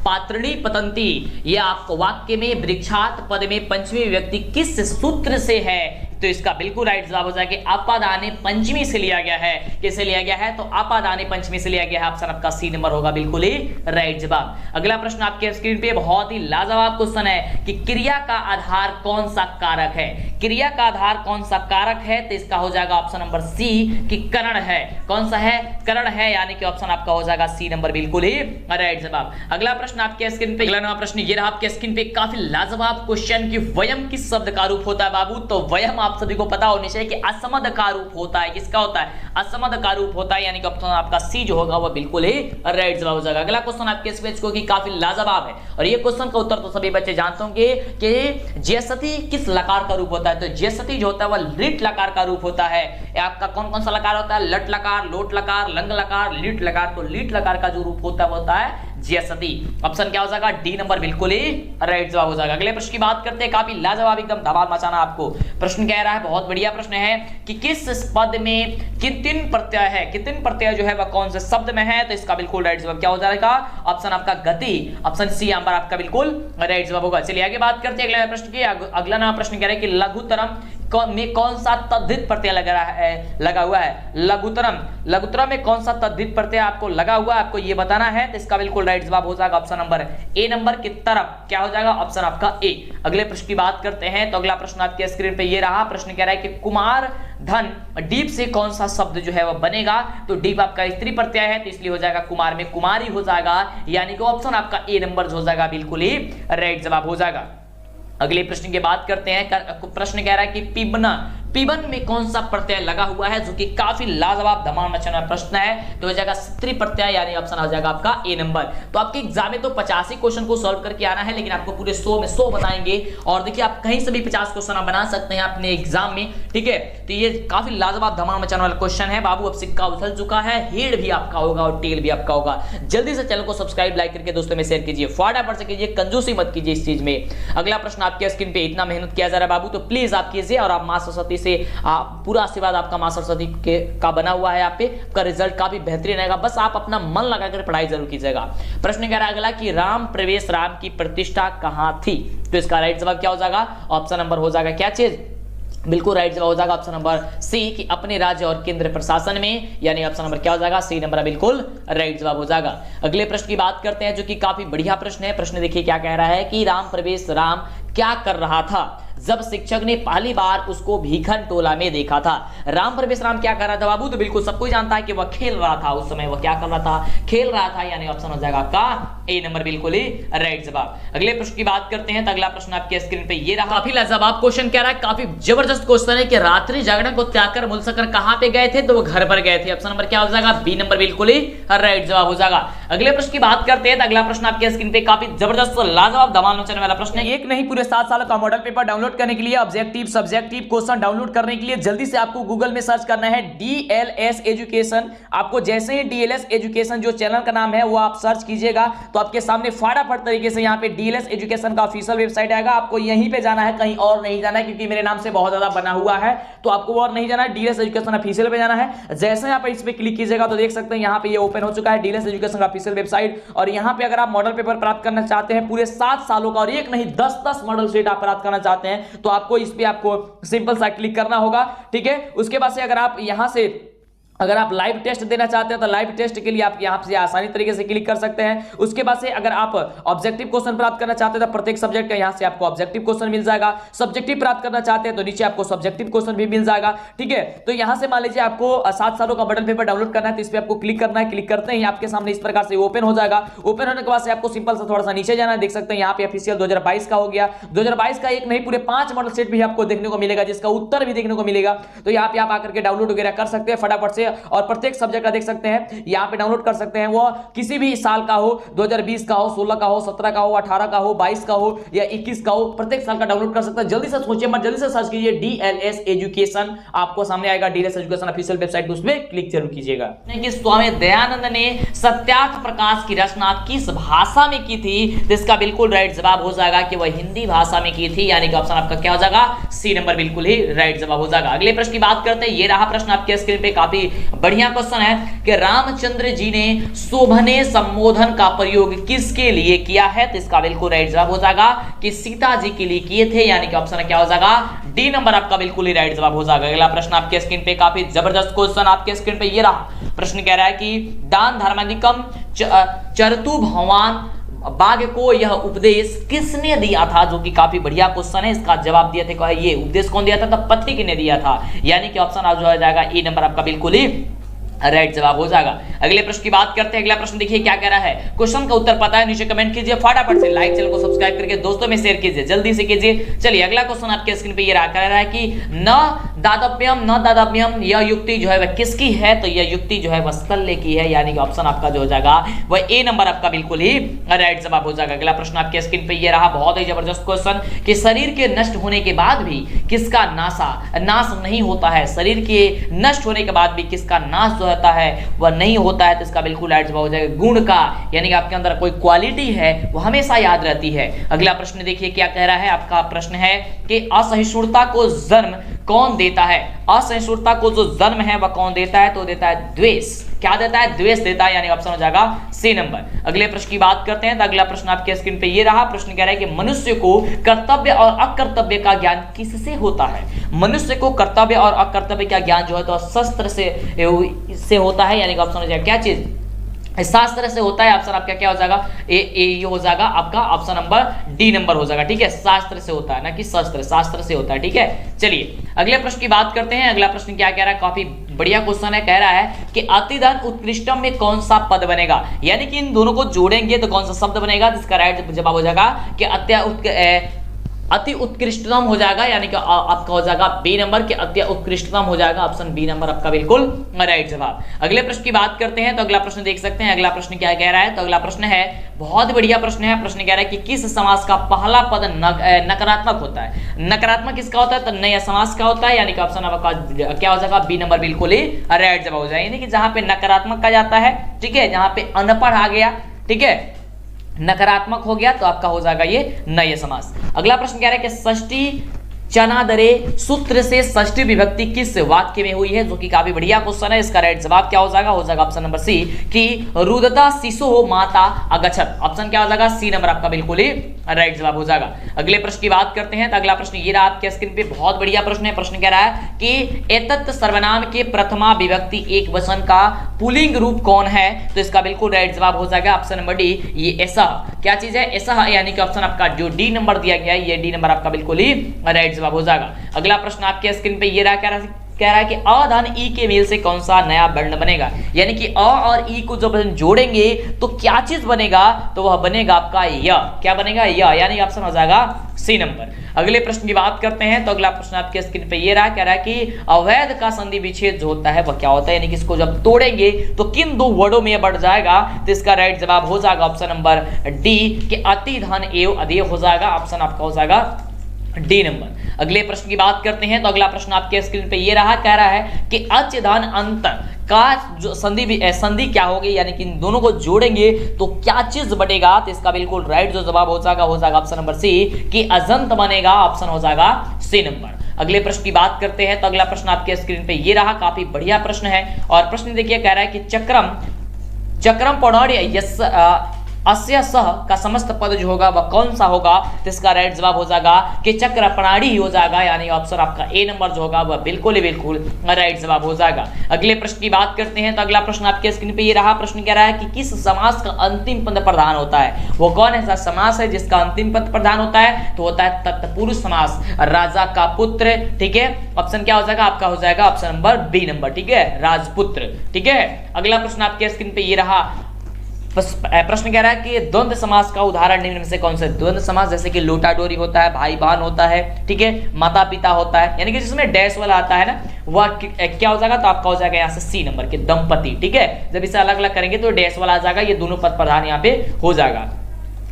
पात्रिणी पतंती, ये आपको वाक्य में वृक्षात पद में पंचमी विभक्ति किस सूत्र से है? तो इसका बिल्कुल राइट जवाब हो जाएगा आपादाने पंचमी से लिया गया है। किसे लिया गया है? तो आपादाने पंचमी से लिया गया है। ऑप्शन आपका सी नंबर होगा बिल्कुल ही राइट जवाब। अगला प्रश्न आपके स्क्रीन पे बहुत ही लाजवाब क्वेश्चन है कि क्रिया का आधार कौन सा कारक है? क्रिया का आधार कौन सा कारक है? तो इसका हो जाएगा ऑप्शन नंबर सी कि करण है। कौन सा है? करण है, यानी कि ऑप्शन आपका हो जाएगा सी नंबर बिल्कुल ही राइट जवाब। अगला प्रश्न आपके स्क्रीन पे, अगला प्रश्न ये रहा आपके स्क्रीन पे, काफी लाजवाब क्वेश्चन कि वयम किस शब्द का रूप होता है बाबू? तो वयम आप सभी को पता होनी चाहिए कि असमद का रूप होता है। किसका होता है? असमद का रूप होता है, यानी कि ऑप्शन आपका सी जो होगा वो बिल्कुल ही राइट जवाब हो जाएगा। अगला क्वेश्चन आपके इस पेज को कि काफी लाजवाब है और ये क्वेश्चन का उत्तर तो सभी बच्चे जानते होंगे कि ज्यसती किस लकार का रूप होता है? तो ज्यसती जो होता है वह लिट लकार का रूप होता है। आपका कौन कौन सा लकार होता है? लट लकार, लोट लकार, लंग लकार, लीट लकार। तो लीट लकार का जो रूप होता है वो होता है ज्यसती। ऑप्शन क्या हो जाएगा? डी नंबर बिल्कुल ही राइट जवाब हो जाएगा। अगले प्रश्न की बात करते हैं, काफी लाजवाब एकदम धमाल मचाना आपको। प्रश्न कह रहा है, बहुत बढ़िया प्रश्न है कि किस पद में कितिन प्रत्यय है? कितिन प्रत्यय जो है वह कौन से शब्द में है? तो इसका बिल्कुल राइट जवाब क्या हो जाएगा? ऑप्शन आपका गति, ऑप्शन सी नंबर आपका बिल्कुल राइट जवाब होगा। चलिए आगे बात करते हैं अगले प्रश्न की। अगला नया प्रश्न कह रहा है कि लघुतरम में कौन सा तद्धित प्रत्यय लगा हुआ है? लघुतरम में कौन सा तद्धित प्रत्यय आपको लगा हुआ है, आपको ये बताना है। तो इसका बिल्कुल राइट जवाब हो जाएगा ऑप्शन नंबर ए नंबर की तरफ। क्या हो जाएगा? ऑप्शन आपका ए। अगले प्रश्न की बात करते हैं, तो अगला प्रश्न आपके स्क्रीन पे ये रहा। प्रश्न कह रहा है कि कुमार धन डीप से कौन सा शब्द जो है वह बनेगा? तो डीप आपका स्त्री प्रत्यय है, तो इसलिए हो जाएगा कुमार में कुमारी हो जाएगा, यानी कि ऑप्शन आपका ए नंबर हो जाएगा बिल्कुल ही राइट जवाब हो जाएगा। अगले प्रश्न की बात करते हैं। प्रश्न कह रहा है कि पिबन में कौन सा प्रत्यय लगा हुआ है, जो कि काफी लाजवाब धमाल मचाने वाला प्रश्न है। तो हो जाएगा स्त्री प्रत्यय, यानी ऑप्शन हो जाएगा आपका ए नंबर। तो आपके एग्जाम में तो 85 क्वेश्चन को सॉल्व करके आना है, लेकिन आपको पूरे 100 में 100 बताएंगे। और देखिए आप कहीं से भी 50 क्वेश्चन आप बना सकते हैं अपने एग्जाम में, ठीक है। तो ये काफी लाजवाब धमाल मचाने वाला क्वेश्चन है बाबू। अब सिक्का उछल चुका है, हेड भी आपका होगा और टेल भी आपका होगा। जल्दी से चैनल को सब्सक्राइब लाइक करके दोस्तों में शेयर कीजिए, फटाफट से कीजिए, कंजूसी मत कीजिए इस चीज में। अगला प्रश्न आपके स्क्रीन पे, इतना मेहनत किया जा रहा है बाबू तो प्लीज आप कीजिए, और आप मां सरस्वती से पूरा आशीर्वाद आपका मां सरस्वती का बना हुआ है। आप पे का रिजल्ट काफी बेहतरीन आएगा, बस आप अपना मन लगाकर पढ़ाई जरूर कीजिएगा। प्रश्न कह रहा है अगला कि राम प्रवेश राम की प्रतिष्ठा कहां थी? तो इसका राइट जवाब क्या हो जाएगा? ऑप्शन नंबर हो जाएगा क्या चीज? बिल्कुल राइट जवाब हो जाएगा ऑप्शन नंबर सी कि अपने राज्य और केंद्र प्रशासन में, यानी ऑप्शन नंबर क्या हो जाएगा? सी नंबर बिल्कुल राइट जवाब हो जाएगा। अगले प्रश्न की बात करते हैं, जो कि काफी बढ़िया प्रश्न है। प्रश्न देखिए क्या कह रहा है कि राम प्रवेश राम क्या कर रहा था जब शिक्षक ने पहली बार उसको भीखन टोला में देखा था? राम प्रवेश राम क्या कर रहा था बाबू? तो बिल्कुल सबको ही जानता है कि वह खेल रहा था। उस समय वह क्या कर रहा था? खेल रहा था, यानी ऑप्शन हो जाएगा आपका ए नंबर बिल्कुल ही राइट जवाब। अगले प्रश्न की बात करते हैं, तो अगला प्रश्न आपके स्क्रीन पे ये रहा। काफी लाजवाब क्वेश्चन कह रहा है, काफी जबरदस्त क्वेश्चन है कि रात्रि जागरण को त्याग कर मूलशंकर कहां पे गए थे? तो वो घर पर गए थे। ऑप्शन नंबर क्या हो जाएगा? बी नंबर बिल्कुल ही राइट जवाब हो जाएगा। अगले प्रश्न की बात करते हैं, तो अगला प्रश्न आपके स्क्रीन पे काफी जबरदस्त लाजवाब धमाल मचाने वाला प्रश्न है। एक नहीं पूरे 7 सालों का मॉडल पेपर डाउनलोड करने के लिए, ऑब्जेक्टिव सब्जेक्टिव क्वेश्चन डाउनलोड करने के लिए जल्दी से आपको गूगल में सर्च करना है डीएलएस एजुकेशन। आपको जैसे ही डीएलएस एजुकेशन जो चैनल का नाम है वो आप सर्च कीजिएगा तो आपके सामने फटाफट तरीके से यहाँ पे डीएलएस एजुकेशन का ऑफिशियल वेबसाइट आएगा। आपको यहीं पे जाना है, कहीं और नहीं जाना है, क्योंकि मेरे नाम से बहुत ज्यादा बना हुआ है, तो आपको और नहीं जाना है, डीएलएस एजुकेशन ऑफिशियल पे जाना है। जैसे यहाँ पे इस पे क्लिक कीजिएगा तो देख सकते हैं यहाँ पे ये ओपन हो चुका है डीएलएस एजुकेशन का ऑफिशियल वेबसाइट। और यहाँ पे अगर आप मॉडल पेपर प्राप्त करना चाहते हैं पूरे 7 सालों का, और एक नहीं 10-10 मॉडल शीट आप प्राप्त करना चाहते हैं, तो आपको इस पे आपको सिंपल सा क्लिक करना होगा, ठीक है। उसके बाद से अगर आप यहां से अगर आप लाइव टेस्ट देना चाहते हैं तो लाइव टेस्ट के लिए आप यहां से आसानी तरीके से क्लिक कर सकते हैं। उसके बाद से अगर आप ऑब्जेक्टिव क्वेश्चन प्राप्त करना चाहते हैं तो प्रत्येक सब्जेक्ट का यहां से आपको ऑब्जेक्टिव क्वेश्चन मिल जाएगा। सब्जेक्टिव प्राप्त करना चाहते हैं तो नीचे आपको सब्जेक्टिव क्वेश्चन भी मिल जाएगा, ठीक है। तो यहां से मान लीजिए आपको 7 सालों का मॉडल पेपर डाउनलोड करना है तो इस पर आपको क्लिक करना है। क्लिक करते ही आपके सामने इस प्रकार से ओपन हो जाएगा। ओपन होने के बाद से आपको सिंपल से थोड़ा सा नीचे जाना है, देख सकते हैं यहाँ पे ऑफिशियल 2022 का हो गया। 2022 का एक नहीं पूरे 5 मॉडल सेट भी आपको देखने को मिलेगा, जिसका उत्तर भी देखने को मिलेगा। तो यहाँ पे आप आकर के डाउनलोड वगैरह कर सकते हैं फटाफट से। और प्रत्येक सब्जेक्ट का देख सकते हैं, यहाँ पे डाउनलोड कर सकते हैं। वो किसी भी साल का हो, 2020 का हो, 16 का हो, 17 का हो, 18 का हो, 22 का हो या 21 का हो, प्रत्येक साल का डाउनलोड कर सकते हैं। जल्दी से सोचिए मत, जल्दी से सर्च कीजिए डीएलएस एजुकेशन, आपको सामने आएगा डीएलएस एजुकेशन ऑफिशियल वेबसाइट, उसमें क्लिक जरूर कीजिएगा। कि स्वामी दयानंद ने सत्यार्थ प्रकाश की रचना किस भाषा में की थी, तो इसका बिल्कुल राइट जवाब हो जाएगा कि वह हिंदी भाषा में की थी, यानी कि ऑप्शन आपका क्या हो जाएगा, सी नंबर बिल्कुल ही राइट जवाब हो जाएगा। अगले प्रश्न की बात करते हैं, ये रहा प्रश्न आपके स्क्रीन पे, काफी बढ़िया क्वेश्चन है कि रामचंद्र जी ने शोभने संबोधन का प्रयोग किसके लिए किया है, तो इसका बिल्कुल राइट जवाब हो जाएगा कि सीता जी के लिए किए थे, यानी कि ऑप्शन क्या हो जाएगा, डी नंबर आपका बिल्कुल ही राइट जवाब हो जाएगा। अगला प्रश्न आपके स्क्रीन पे, काफी जबरदस्त क्वेश्चन आपके स्क्रीन पे ये रहा प्रश्न, कह रहा है कि दान धर्माधिकम चरतु भगवान बाघ को यह उपदेश किसने दिया था, जो कि काफी बढ़िया क्वेश्चन है। इसका जवाब दिया था, ये उपदेश कौन दिया था, तो पथिक ने दिया था, यानी कि ऑप्शन आ जाएगा ए नंबर आपका बिल्कुल ही राइट जवाब हो जाएगा। अगले प्रश्न की बात करते हैं। अगला प्रश्न देखिए क्या कह रहा है, क्वेश्चन का उत्तर पता है नीचे कमेंट कीजिए, फटाफट से लाइक, चैनल को सब्सक्राइब करके दोस्तों में शेयर कीजिए, जल्दी से कीजिए। चलिए अगला क्वेश्चन आपके स्क्रीन पे ये रहा, कह रहा है कि न दातव्यम यह युक्ति जो है वह किसकी है, तो यह युक्ति जो है वह शल्य की है, यानी कि ऑप्शन आपका जो हो जाएगा वह ए नंबर आपका बिल्कुल ही राइट जवाब हो जाएगा। अगला प्रश्न आपके स्क्रीन पे ये रहा, बहुत ही जबरदस्त क्वेश्चन कि शरीर के नष्ट होने के बाद भी किसका नाश नहीं होता है, शरीर के नष्ट होने के बाद भी किसका नाश जो होता है वह नहीं होता है, तो इसका बिल्कुल राइट जवाब हो जाएगा गुण का, यानी कि आपके अंदर कोई क्वालिटी है वो हमेशा याद रहती है। अगला प्रश्न देखिए क्या कह रहा है, आपका प्रश्न है कि असहिष्णुता को जन्म कौन देता है, असहिष्णुता को जो जन्म है वह कौन देता है, तो देता है द्वेष, क्या देता है, द्वेष देता है, यानी ऑप्शन हो जाएगा सी नंबर। अगले प्रश्न की बात करते हैं, तो अगला प्रश्न आपके स्क्रीन पे ये रहा, प्रश्न कह रहा है कि मनुष्य को कर्तव्य और अकर्तव्य का ज्ञान किससे होता है, मनुष्य को कर्तव्य और अकर्तव्य का ज्ञान जो है तो शस्त्र से होता है, यानी कि ऑप्शन हो जाएगा क्या चीज, शास्त्र से होता है। ऑप्शन आपका क्या हो जाएगा, ये हो जाएगा आपका ऑप्शन नंबर डी नंबर हो जाएगा, ठीक है, शास्त्र से होता है ना कि शस्त्र, शास्त्र से होता है, ठीक है। चलिए अगले प्रश्न की बात करते हैं। अगला प्रश्न क्या कह रहा है, काफी बढ़िया क्वेश्चन है, कह रहा है कि अतिधन उत्कृष्टम में कौन सा पद बनेगा, यानी कि इन दोनों को जोड़ेंगे तो कौन सा शब्द बनेगा, जिसका राइट जवाब हो जाएगा कि अति उत्कृष्टतम हो जाएगा, यानी कि आपका हो जाएगा बी नंबर के अति उत्कृष्टतम हो जाएगा, ऑप्शन बी नंबर आपका बिल्कुल राइट जवाब। अगले प्रश्न की बात करते हैं, तो अगला प्रश्न देख सकते हैं, अगला प्रश्न क्या कह रहा है, तो अगला प्रश्न है बहुत बढ़िया प्रश्न है, प्रश्न कह रहा है कि किस समास का पहला पद नकारात्मक होता है, नकारात्मक किसका होता है, तो नया समास का होता है, यानी कि ऑप्शन आपका क्या हो जाएगा, बी नंबर बिल्कुल ही राइट जवाब हो जाएगा, यानी कि जहां पे नकारात्मक का जाता है, ठीक है, जहां पे अनपढ़ आ गया, ठीक है, नकारात्मक हो गया तो आपका हो जाएगा ये नए समास। अगला प्रश्न कह रहा है कि षष्ठी चनादरे सूत्र से षष्ठी विभक्ति किस वाक्य में हुई है, जो कि काफी बढ़िया क्वेश्चन है। इसका राइट जवाब क्या हो जाएगा ऑप्शन नंबर सी कि रुदता शिशो माता अगच्छत, ऑप्शन क्या हो जाएगा सी नंबर आपका बिल्कुल ही राइट जवाब हो जाएगा। अगले प्रश्न की बात करते हैं, तो अगला प्रश्न ये रहा आपके स्क्रीन पे, बहुत बढ़िया प्रश्न है। प्रश्न कह रहा है कि एतत् सर्वनाम के प्रथमा विभक्ति एक वचन का पुल्लिंग रूप कौन है, तो इसका बिल्कुल राइट जवाब हो जाएगा ऑप्शन नंबर डी, ये ऐसा क्या चीज है, ऐसा, यानी कि ऑप्शन आपका जो डी नंबर दिया गया है ये डी नंबर आपका बिल्कुल ही राइट जवाब हो जाएगा। अगला प्रश्न आपके स्क्रीन पे ये रहा, कह रहा है कि अ धन ई के मेल से कौन सा नया वर्ण बनेगा, यानी कि अ और ई को जब जोड़ेंगे तो क्या चीज बनेगा, तो वह बनेगा आपका य, क्या बनेगा य, यानी ऑप्शन हो जाएगा सी नंबर। अगले प्रश्न की बात करते हैं, तो अगला प्रश्न आपके स्क्रीन पे ये रहा, कह रहा है कि अवैध का संधि विच्छेद जो होता है वह क्या होता है, यानी कि इसको जब तोड़ेंगे तो किन दो वर्डों में बढ़ जाएगा, तो इसका राइट जवाब हो जाएगा ऑप्शन नंबर डी कि अति धन एवं अधेय हो जाएगा, ऑप्शन आपका हो जाएगा डी नंबर। अगले प्रश्न की बात करते हैं, तो अगला प्रश्न आपके स्क्रीन पे ये रहा, कह रहा है कि अच धन अंत का जो संधि क्या होगी, यानी कि इन दोनों को जोड़ेंगे तो क्या चीज बनेगा, तो इसका बिल्कुल राइट जो जवाब हो जाएगा ऑप्शन नंबर सी कि अजंत बनेगा, ऑप्शन हो जाएगा सी नंबर। अगले प्रश्न की बात करते हैं, तो अगला प्रश्न आपके स्क्रीन पे ये रहा, काफी बढ़िया प्रश्न है, और प्रश्न देखिए कह रहा है कि चक्रम पौनर्य अस्य सह का समस्त पद जो होगा वह कौन सा होगा, तो इसका राइट जवाब हो जाएगा कि चक्र प्रणाली ही हो जाएगा, यानी ऑप्शन आपका ए नंबर जो होगा वह बिल्कुल ही बिल्कुल राइट जवाब हो जाएगा। अगले प्रश्न की बात करते हैं, तो अगला प्रश्न आपके स्क्रीन पे ये रहा, प्रश्न कह रहा है कि किस समास का अंतिम पद प्रधान होता है, वो कौन ऐसा समास है जिसका अंतिम पद प्रधान होता है, तो होता है तत्पुरुष समास, राजा का पुत्र, ठीक है, ऑप्शन क्या हो जाएगा आपका हो जाएगा ऑप्शन नंबर बी नंबर, ठीक है, राजपुत्र, ठीक है। अगला प्रश्न आपके स्क्रीन पे ये रहा, प्रश्न कह रहा है कि द्वंद्व समास का उदाहरण निम्न में से कौन सा है? द्वंद्व समास जैसे कि लोटा डोरी होता है, भाई बहन होता है, ठीक है, माता पिता होता है, यानी कि जिसमें डैश वाला आता है ना, वह क्या हो जाएगा? तो आपका हो जाएगा यहाँ से सी नंबर के दंपति, ठीक है। जब इसे अलग अलग करेंगे तो डैश वाला आ जाएगा, ये दोनों पद प्रधान यहाँ पे हो जाएगा।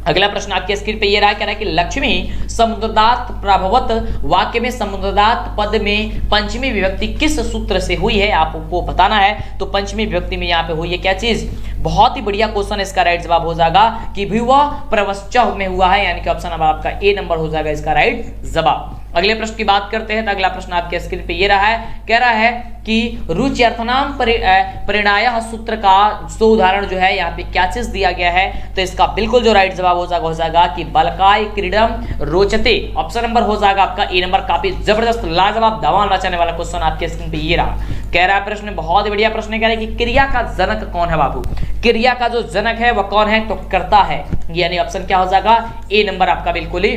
अगला प्रश्न आपके स्क्रीन पे ये रहा, कह रहा है कि लक्ष्मी समुद्रदात प्रभवत वाक्य में समुद्रदात पद में पंचमी विभक्ति किस सूत्र से हुई है? आपको बताना है। तो पंचमी विभक्ति में यहाँ पे हुई है क्या चीज? बहुत ही बढ़िया क्वेश्चन, इसका राइट जवाब हो जाएगा कि भी वह प्रवश्च में हुआ है, यानी कि ऑप्शन नंबर आपका ए नंबर हो जाएगा इसका राइट जवाब। अगले प्रश्न की बात करते हैं तो अगला प्रश्न आपके स्क्रीन पे ये रहा है, कह रहा है कि रुच्यर्थनाम परिणायः सूत्र का जो उदाहरण जो है यहाँ पे क्या चीज दिया गया है? तो इसका बिल्कुल जो राइट जवाब हो जाएगा कि बलकाय क्रीडम रोचते, ऑप्शन नंबर हो जाएगा आपका ए नंबर। काफी जबरदस्त लाजवाब धमाल मचाने वाला क्वेश्चन आपके स्क्रीन पे ये रहा। कह रहा है प्रश्न बहुत ही बढ़िया प्रश्न, कह रहा है कि क्रिया का जनक कौन है बाबू? क्रिया का जो जनक है वह कौन है? तो कर्ता है, यानी ऑप्शन क्या हो जाएगा? ए नंबर आपका बिल्कुल ही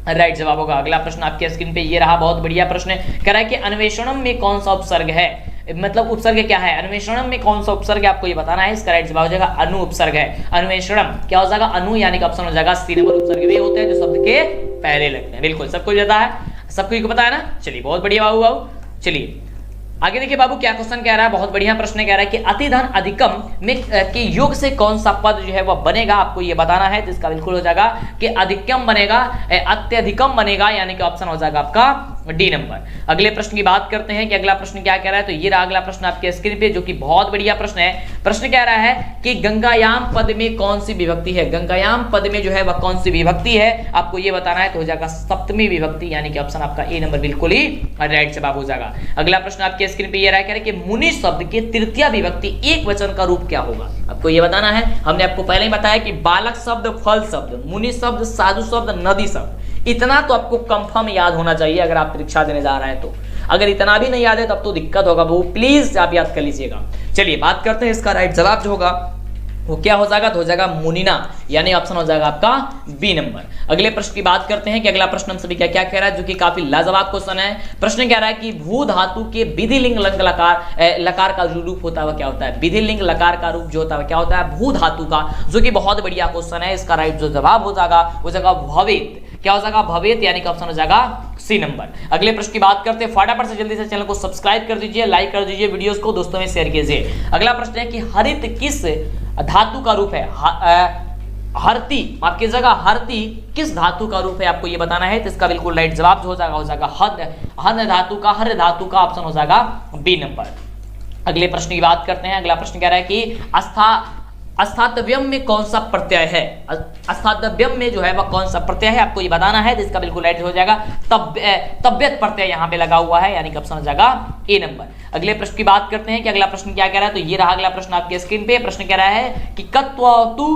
राइट जवाब होगा। अगला प्रश्न आपके स्क्रीन पे ये रहा, बहुत बढ़िया प्रश्न, कह रहा है कि अन्वेषणम में कौन सा उपसर्ग है? मतलब उपसर्ग क्या है? अन्वेषणम में कौन सा उपसर्ग है आपको ये बताना है। इसका राइट जवाब हो जाएगा अनु उपसर्ग है। अन्वेषणम क्या हो जाएगा? अनु, यानी कि ऑप्शन हो जाएगा सी नंबर। उपसर्ग वे होते हैं जो शब्द के पहले लगते हैं, बिल्कुल सबको पता है, सबको पता है ना। चलिए बहुत बढ़िया बाबू। चलिए आगे देखिए बाबू क्या क्वेश्चन कह रहा है, बहुत बढ़िया प्रश्न कह रहा है कि अतिधन अधिकम में के योग से कौन सा पद जो है वह बनेगा? आपको ये बताना है। तो इसका बिल्कुल हो जाएगा कि अधिकम बनेगा, अत्यधिकम बनेगा, यानी कि ऑप्शन हो जाएगा आपका डी नंबर। अगले प्रश्न की बात करते हैं कि अगला प्रश्न क्या कह रहा है। तो ये रहा अगला प्रश्न आपके स्क्रीन पे, जो कि बहुत बढ़िया प्रश्न है। प्रश्न कह रहा है कि गंगायाम पद में कौन सी विभक्ति है? गंगायाम पद में जो है वह कौन सी विभक्ति है, आपको ये बताना है। तो हो जाएगा सप्तमी विभक्ति, यानी कि ऑप्शन आपका ए नंबर बिल्कुल ही राइट जवाब हो जाएगा। अगला प्रश्न आपके स्क्रीन पे ये रहा, कह रहे कि मुनि शब्द के तृतीय विभक्ति एक वचन का रूप क्या होगा? आपको ये बताना है। हमने आपको पहले ही बताया कि बालक शब्द, फल शब्द, मुनि शब्द, साधु शब्द, नदी शब्द, इतना तो आपको कंफर्म याद होना चाहिए अगर आप परीक्षा देने जा रहे हैं तो। अगर इतना भी नहीं याद है तब तो दिक्कत होगा, वो प्लीज आप याद कर लीजिएगा। चलिए बात करते हैं इसका राइट जवाब जो होगा वो क्या हो जाएगा? तो हो जाएगा मुनिना, यानी ऑप्शन हो जाएगा आपका बी नंबर। अगले प्रश्न की बात करते हैं कि अगला प्रश्न हम सभी क्या क्या कह रहा है, जो कि काफी लाजवाब क्वेश्चन है। प्रश्न कह रहा है कि भू धातु के विधिलिंग लकार का जो रूप होता है वह क्या होता है? विधिलिंग लकार का रूप जो होता है क्या होता है? भू धातु का, जो कि बहुत बढ़िया क्वेश्चन है। इसका राइट जो जवाब हो जाएगा वो जाएगा भवेत। क्या हो जाएगा? भवेत, यानी कि ऑप्शन हो जाएगा सी नंबर। अगले प्रश्न की बात करते हैं, फटाफट से जल्दी से चैनल को सब्सक्राइब कर दीजिए, लाइक कर दीजिए, वीडियोस को दोस्तों में शेयर कीजिए। अगला प्रश्न है कि हरित किस धातु का रूप है? हरती, माफ कीजिएगा, हरती किस धातु का रूप है? आपको ये बताना है। तो इसका बिल्कुल राइट जवाब हो जाएगा हर धातु का, हर धातु का, ऑप्शन हो जाएगा बी नंबर। अगले प्रश्न की बात करते हैं। अगला प्रश्न कह रहा है कि अस्थातव्यम में कौन सा प्रत्यय है? अस्थातव्यम में जो है वह कौन सा प्रत्यय है, आपको ये बताना है। तो इसका बिल्कुल राइट हो जाएगा तब्यत प्रत्यय यहाँ पे लगा हुआ है, यानी कि ऑप्शन हो जाएगा ए नंबर। अगले प्रश्न की बात करते हैं कि अगला प्रश्न क्या कह रहा है। तो ये रहा अगला प्रश्न आपके स्क्रीन पे। प्रश्न कह रहा है कि कत्वतु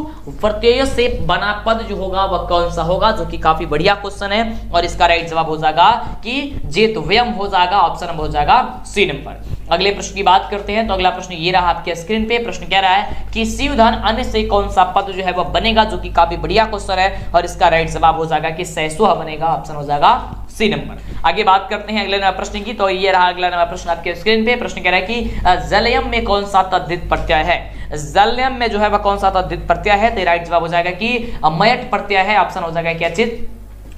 प्रत्यय से बना पद जो होगा वह कौन सा होगा, जो कि काफी बढ़िया क्वेश्चन है। और इसका राइट जवाब हो जाएगा कि जेतव्यम हो जाएगा, ऑप्शन नंबर हो जाएगा सी नंबर। अगले प्रश्न की बात करते हैं। तो अगला प्रश्न ये रहा आपके स्क्रीन पे। प्रश्न कह रहा है कि शिवधन अन्य से कौन सा पद जो है वह बनेगा, जो कि काफी बढ़िया क्वेश्चन है। और इसका राइट जवाब हो जाएगा कि सैसुह बनेगा, ऑप्शन हो जाएगा सी नंबर। आगे बात करते हैं अगले प्रश्न की। तो ये रहा अगला नया प्रश्न आपके स्क्रीन पे। प्रश्न कह रहा है कि जलयम में कौन सा तद्धित प्रत्यय है? जलयम में जो है वह कौन सा तद्धित प्रत्यय है? तो राइट जवाब हो जाएगा कि मयट प्रत्यय है, ऑप्शन हो जाएगा क्या चीज?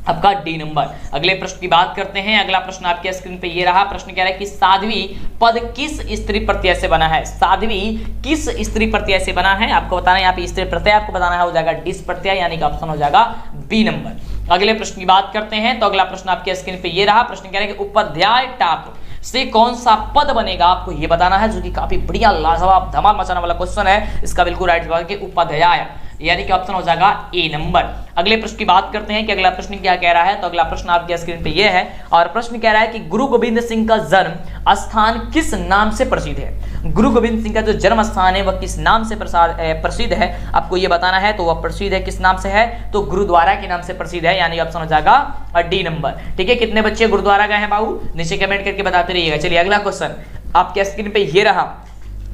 आपका डी नंबर। अगले प्रश्न की बात करते हैं। अगला प्रश्न आपके स्क्रीन पे ये रहा। प्रश्न कह रहा है कि साध्वी पद किस स्त्री प्रत्यय से बना है? साध्वी किस स्त्री प्रत्यय से बना है, आपको बताना है। यहाँ पे स्त्री प्रत्यय आपको बताना है, हो जाएगा डिस प्रत्यय, यानी कि ऑप्शन हो जाएगा बी नंबर। अगले प्रश्न की बात करते हैं। तो अगला प्रश्न आपके स्क्रीन पे ये रहा। प्रश्न कह रहे हैं कि उपाध्याय टाप से कौन सा पद बनेगा, आपको ये बताना है, जो कि काफी बढ़िया लाजवाब धमाल मचाने वाला क्वेश्चन है। इसका बिल्कुल राइट जवाब है उपाध्याय, यानी कि ऑप्शन हो जाएगा ए नंबर। अगले प्रश्न की बात करते हैं कि अगला प्रश्न क्या कह रहा है। तो अगला प्रश्न आपके स्क्रीन पे ये है और प्रश्न कह रहा है कि गुरु गोविंद सिंह का जन्म स्थान किस नाम से प्रसिद्ध है? गुरु गोविंद सिंह का जो जन्म स्थान है वह किस नाम से प्रसिद्ध है, आपको ये बताना है। तो वह प्रसिद्ध है किस नाम से है? तो गुरुद्वारा के नाम से प्रसिद्ध है, यानी ऑप्शन हो जाएगा डी नंबर। ठीक है, कितने बच्चे गुरुद्वारा गए हैं बाबू, नीचे कमेंट करके बताते रहिएगा। चलिए अगला क्वेश्चन आपके स्क्रीन पे ये रहा।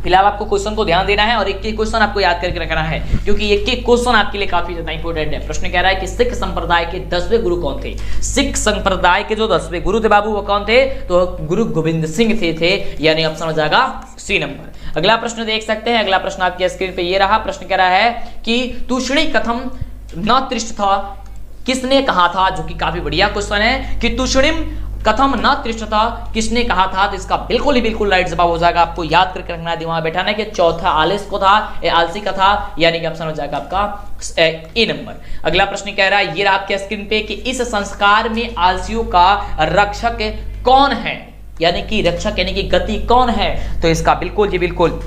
फिलहाल आपको क्वेश्चन को ध्यान देना है और एक क्वेश्चन आपको याद करके रखना है, क्योंकि एक क्वेश्चन आपके लिए काफी ज्यादा इंपॉर्टेंट है। प्रश्न कह रहा है कि सिख संप्रदाय के 10वें गुरु कौन थे? सिख संप्रदाय के जो 10वें गुरु थे बाबू वो कौन थे? तो गुरु गोविंद सिंह थे, यानी ऑप्शन हो जाएगा सी नंबर। अगला प्रश्न देख सकते हैं। अगला प्रश्न आपकी स्क्रीन पे ये रहा। प्रश्न कह रहा है कि तूष्णी कथम न तिष्ठ था, किसने कहा था, जो कि काफी बढ़िया क्वेश्चन है कि तूष्णीम कथम न तिष्ठता किसने कहा था। तो इसका बिल्कुल ही बिल्कुल राइट जवाब हो जाएगा। आपको याद करके रखना है, दिमाग बैठाना है कि चौथा आलस को था, आलसी का था, यानी कि ऑप्शन हो जाएगा आपका ए नंबर। अगला प्रश्न कह रहा है ये रहा आपके स्क्रीन पे कि इस संस्कार में आलसियों का रक्षक कौन है, यानी कि रक्षक यानी कि गति कौन है। तो इसका बिल्कुल जी बिल्कुल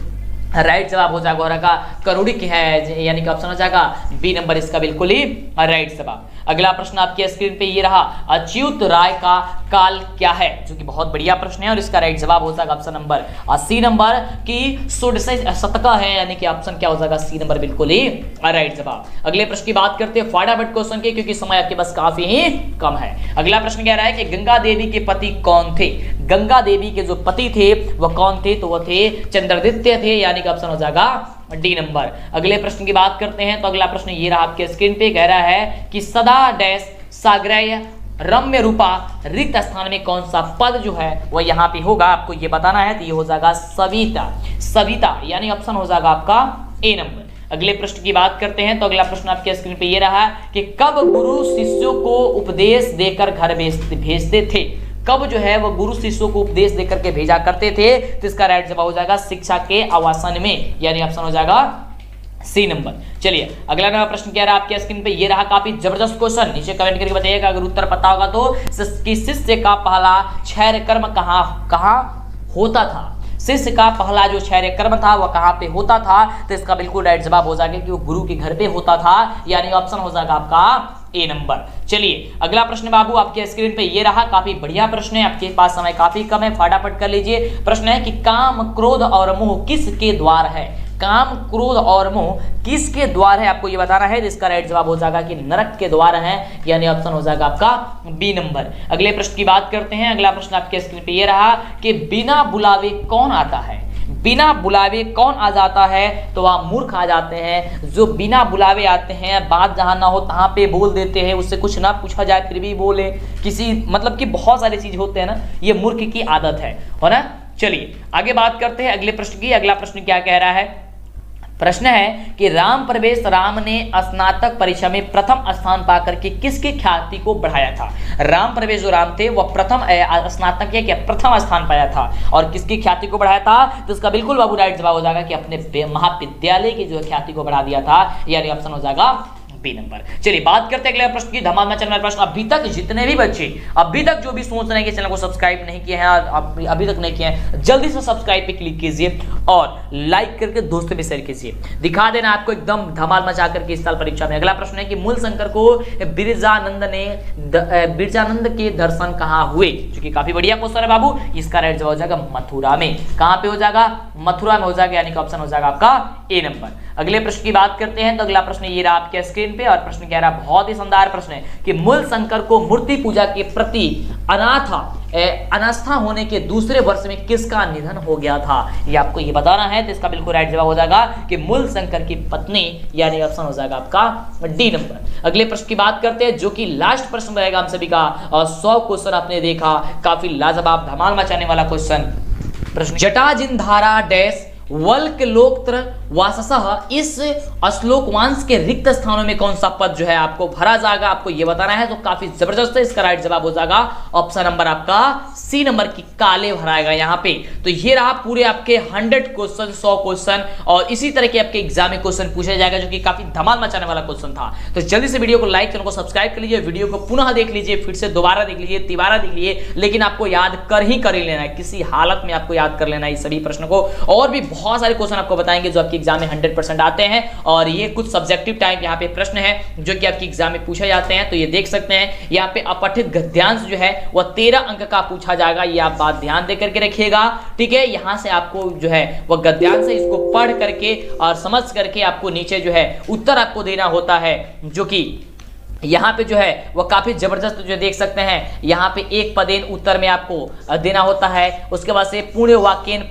राइट जवाब हो जाएगा करोड़िक है, यानी कि ऑप्शन हो जाएगा बी नंबर इसका बिल्कुल ही राइट जवाब। अगला प्रश्न आपके स्क्रीन पे ये रहा अच्युत राय का काल क्या है, जो कि बहुत बढ़िया प्रश्न है और इसका राइट जवाब हो जाएगा ऑप्शन नंबर सी नंबर की षोडश शतका है, यानी कि ऑप्शन क्या हो जाएगा सी नंबर बिल्कुल ही राइट जवाब। अगले प्रश्न की बात करते हैं फटाफट क्वेश्चन के, क्योंकि समय आपके पास काफी ही कम है। अगला प्रश्न कह रहा है कि गंगा देवी के पति कौन थे। गंगा देवी के जो पति थे वह कौन थे, तो वह थे चंद्रदित्य थे, यानी कि ऑप्शन हो जाएगा डी नंबर। अगले प्रश्न की बात करते हैं तो अगला प्रश्न ये रहा आपके स्क्रीन पे, कह रहा है कि सदा डैश साग्रय रम्य रूपा रिक्त स्थान में कौन सा पद जो है वह यहाँ पे होगा, आपको ये बताना है। तो ये हो जाएगा सविता, सविता यानी ऑप्शन हो जाएगा आपका ए नंबर। अगले प्रश्न की बात करते हैं तो अगला प्रश्न आपके स्क्रीन पे ये रहा कि कब गुरु शिष्यों को उपदेश देकर घर भेजते थे। कब जो है वो गुरु शिष्यों को उपदेश देकर के भेजा करते थे। तो इसका राइट जवाब हो जाएगा शिक्षा के आवासन में, यानी ऑप्शन हो जाएगा सी नंबर। चलिए अगला नया प्रश्न क्या रहा आपके स्क्रीन पे ये रहा, काफी जबरदस्त क्वेश्चन, नीचे कमेंट करके बताइएगा अगर उत्तर पता होगा तो। कि शिष्य का पहला क्षैर कर्म कहाँ होता था। शिष्य का पहला जो क्षैर कर्म था वह कहाँ पे होता था। तो इसका बिल्कुल राइट जवाब हो जाएगा कि वो गुरु के घर पे होता था, यानी ऑप्शन हो जाएगा आपका ए नंबर। चलिए अगला प्रश्न बाबू आपके स्क्रीन पे ये रहा, काफी बढ़िया प्रश्न है, आपके पास समय काफी कम है, फटाफट कर लीजिए। प्रश्न है कि काम क्रोध और मोह किसके द्वार है। काम क्रोध और मोह किसके द्वार है, आपको ये बताना है। इसका राइट जवाब हो जाएगा कि नरक के द्वार है, यानी ऑप्शन हो जाएगा आपका बी नंबर। अगले प्रश्न की बात करते हैं। अगला प्रश्न आपके स्क्रीन पे ये रहा कि बिना बुलावे कौन आता है। बिना बुलावे कौन आ जाता है, तो वह मूर्ख आ जाते हैं। जो बिना बुलावे आते हैं, बात जहां ना हो तहां पे बोल देते हैं, उससे कुछ ना पूछा जाए फिर भी बोले, किसी मतलब कि बहुत सारी चीज होते हैं ना, ये मूर्ख की आदत है ना। चलिए आगे बात करते हैं अगले प्रश्न की। अगला प्रश्न क्या कह रहा है, प्रश्न है कि राम प्रवेश राम ने स्नातक परीक्षा में प्रथम स्थान पाकर के किसकी ख्याति को बढ़ाया था। राम प्रवेश जो राम थे वह प्रथम स्नातक या प्रथम स्थान पाया था और किसकी ख्याति को बढ़ाया था। तो इसका बिल्कुल बाबू राइट जवाब हो जाएगा कि अपने महाविद्यालय की जो ख्याति को बढ़ा दिया था, यानी ऑप्शन हो जाएगा बी नंबर। चलिए बात करते हैं अगले प्रश्न की। धमाल मचने वाले प्रश्न, अभी तक जितने भी बच्चे अभी तक जो भी सोच रहे हैं कि चैनल को सब्सक्राइब नहीं किए हैं, अभी तक नहीं किए हैं, जल्दी से सब्सक्राइब पे क्लिक कीजिए और लाइक करके दोस्तों में शेयर कीजिए। दिखा देना आपको एकदम धमाल मचा करके इस साल परीक्षा में। अगला प्रश्न है कि मूल शंकर को बिरजानंद के दर्शन कहाँ हुए, जो कि काफी बढ़िया क्वेश्चन है बाबू। इसका राइट जवाब हो जाएगा मथुरा में। कहां पे हो जाएगा, मथुरा में हो जाएगा, यानी कि ऑप्शन हो जाएगा आपका ए नंबर। अगले प्रश्न की बात करते हैं तो अगला प्रश्न ये रहा आपके स्क्रीन पे और प्रश्न कह रहा बहुत ही शानदार प्रश्न है कि मूल शंकर को मूर्ति पूजा के प्रति अनास्था होने के दूसरे वर्ष में किसका निधन हो गया था, ये आपको ये बताना है। तो इसका बिल्कुल राइट जवाब हो जाएगा कि मूल शंकर की पत्नी, यानी ऑप्शन हो जाएगा आपका डी नंबर। अगले प्रश्न की बात करते हैं जो कि लास्ट प्रश्न रहेगा हम सभी का, और 100 क्वेश्चन आपने देखा, काफी लाजवाब धमाल मचाने वाला क्वेश्चन। प्रश्न, जटाजिन्धारा डैश वल्क लोकत्र वाससः इस श्लोक वंश के रिक्त स्थानों में कौन सा पद जो है आपको भरा जाएगा, आपको यह बताना है। तो काफी जबरदस्त है, इसका राइट जवाब हो जाएगा ऑप्शन नंबर आपका सी नंबर की काले भराएगा यहाँ पे। तो ये रहा पूरे आपके 100 क्वेश्चन, 100 क्वेश्चन, और इसी तरह के आपके एग्जाम में क्वेश्चन पूछा जाएगा, जो कि काफी धमाल मचाने वाला क्वेश्चन था। तो जल्दी से वीडियो को लाइक, चैनल को सब्सक्राइब कर लीजिए, वीडियो को पुनः देख लीजिए, फिर से दोबारा देख लीजिए, तिबारा देख लीजिए, लेकिन आपको याद कर ही लेना है, किसी हालत में आपको याद कर लेना है इस सभी प्रश्न को। और भी बहुत सारे क्वेश्चन आपको बताएंगे जो आपके एग्जाम में 100% आते हैं, और ये कुछ सब्जेक्टिव टाइप यहाँ पे प्रश्न है जो कि आपके एग्जाम में पूछे जाते हैं। तो ये देख सकते हैं यहाँ पे अपठित गद्यांश जो है वह 13 अंक का पूछा जाएगा, ये आप बात ध्यान दे करके रखिएगा, ठीक है। यहाँ से आपको जो है वह गद्यांश है, इसको पढ़ करके और समझ करके आपको नीचे जो है उत्तर आपको देना होता है, जो कि यहाँ पे जो है वो काफी जबरदस्त जो देख सकते हैं। यहाँ पे एक पदेन उत्तर में आपको देना होता है, उसके बाद से पूर्ण वाक्यन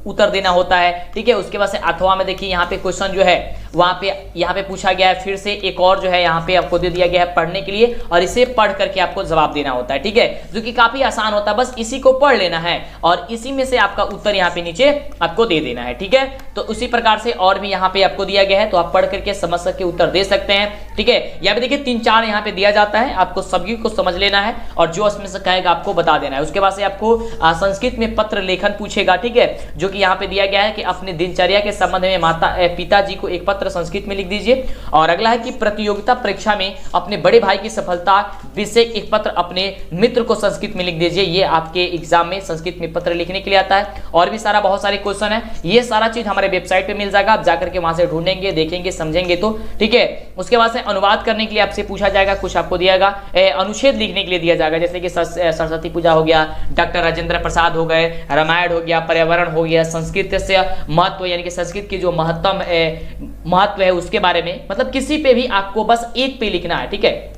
उत्तर देना होता है, ठीक है। उसके बाद से अथवा में देखिए यहाँ पे क्वेश्चन जो है वहां पे यहाँ पे पूछा गया है। फिर से एक और जो है यहाँ पे आपको दे दिया गया है पढ़ने के लिए, और इसे पढ़ करके आपको जवाब देना होता है, ठीक है, जो कि काफी आसान होता है। बस इसी को पढ़ लेना है और इसी में से आपका उत्तर यहाँ पे नीचे आपको दे देना है, ठीक है। तो उसी प्रकार से और भी यहाँ पे आपको दिया गया है, तो आप पढ़ करके समझ सके उत्तर दे सकते हैं, ठीक है। यहाँ पे देखिए 3-4 यहाँ पे दिया जाता है, आपको सभी को समझ लेना है और जो उसमें से कहेगा आपको बता देना है। उसके बाद से आपको संस्कृत में पत्र लेखन पूछेगा, ठीक है, जो कि यहाँ पे दिया गया है कि अपने दिनचर्या के संबंध में पिताजी को एक पत्र संस्कृत में लिख दीजिए। और अगला है कि प्रतियोगिता परीक्षा में अपने बड़े भाई की सफलता विषय एक पत्र अपने मित्र को संस्कृत में लिख दीजिए। ये आपके एग्जाम में संस्कृत में पत्र लिखने के लिए आता है। और भी सारा बहुत सारे क्वेश्चन है, ये सारा चीज हमारे वेबसाइट पे मिल जाएगा, आप जाकर के वहां से ढूंढेंगे, देखेंगे, समझेंगे तो, ठीक है। उसके बाद से अनुवाद करने के लिए आपसे पूछा जाएगा, कुछ आपको दिएगा, अनुच्छेद लिखने के लिए दिया जाएगा, जैसे कि सरस्वती पूजा हो गया, डॉक्टर राजेंद्र प्रसाद हो गए, रामायण हो गया, पर्यावरण हो गया, संस्कृत से महत्व यानी कि संस्कृत की जो महत्व है उसके बारे में, मतलब किसी पे भी आपको बस एक पे लिखना है, ठीक है।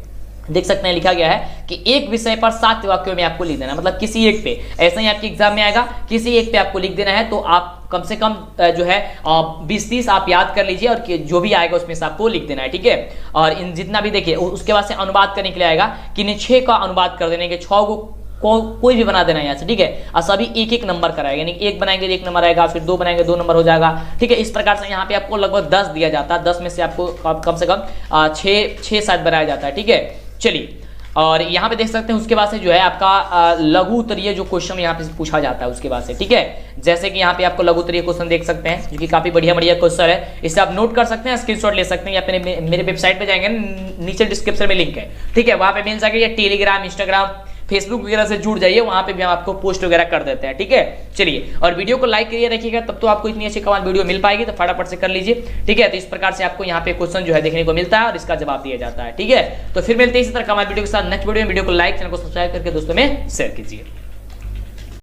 देख सकते हैं लिखा गया है कि एक विषय पर 7 वाक्यों में आपको लिख देना, मतलब किसी एक पे, ऐसा ही आपके एग्जाम में आएगा, किसी एक पे आपको लिख देना है। तो आप कम से कम जो है 20-30 आप याद कर लीजिए और जो भी आएगा उसमें से आपको लिख देना है, ठीक है। और इन जितना भी देखिए उसके बाद से अनुवाद करने के लिए आएगा कि 6 का अनुवाद कर देने के 6 को कोई भी बना देना है यहाँ से, ठीक है। और सभी एक नंबर कराएगा, यानी एक बनाएंगे 1 नंबर आएगा, फिर 2 बनाएंगे 2 नंबर हो जाएगा, ठीक है। इस प्रकार से यहाँ पे आपको लगभग 10 दिया जाता है, 10 में से आपको कम से कम 6-7 बनाया जाता है, ठीक है। चलिए, और यहाँ पे देख सकते हैं उसके बाद से जो है आपका लघु उत्तरीय जो क्वेश्चन यहाँ पे पूछा जाता है उसके बाद से, ठीक है। जैसे कि यहाँ पे आपको लघु उत्तरीय क्वेश्चन देख सकते हैं, जो कि काफी बढ़िया क्वेश्चन है, इसे आप नोट कर सकते हैं, स्क्रीनशॉट ले सकते हैं, या मेरे वेबसाइट पे जाएंगे, नीचे डिस्क्रिप्शन में लिंक है, ठीक है, वहां पे मिल जाएगा। या टेलीग्राम, इंस्टाग्राम, फेसबुक वगैरह से जुड़ जाइए, वहां पे भी हम आपको पोस्ट वगैरह कर देते हैं, ठीक है। चलिए, और वीडियो को लाइक करिए रखिएगा, तब तो आपको इतनी अच्छी कमाल वीडियो मिल पाएगी, तो फटाफट से कर लीजिए, ठीक है। तो इस प्रकार से आपको यहाँ पे क्वेश्चन जो है देखने को मिलता है और इसका जवाब दिया जाता है, ठीक है। तो फिर मिलते हैं इसी तरह कमाल वीडियो के साथ नेक्स्ट वीडियो में। वीडियो को लाइक, चैनल को सब्सक्राइब करके दोस्तों में शेयर कीजिए।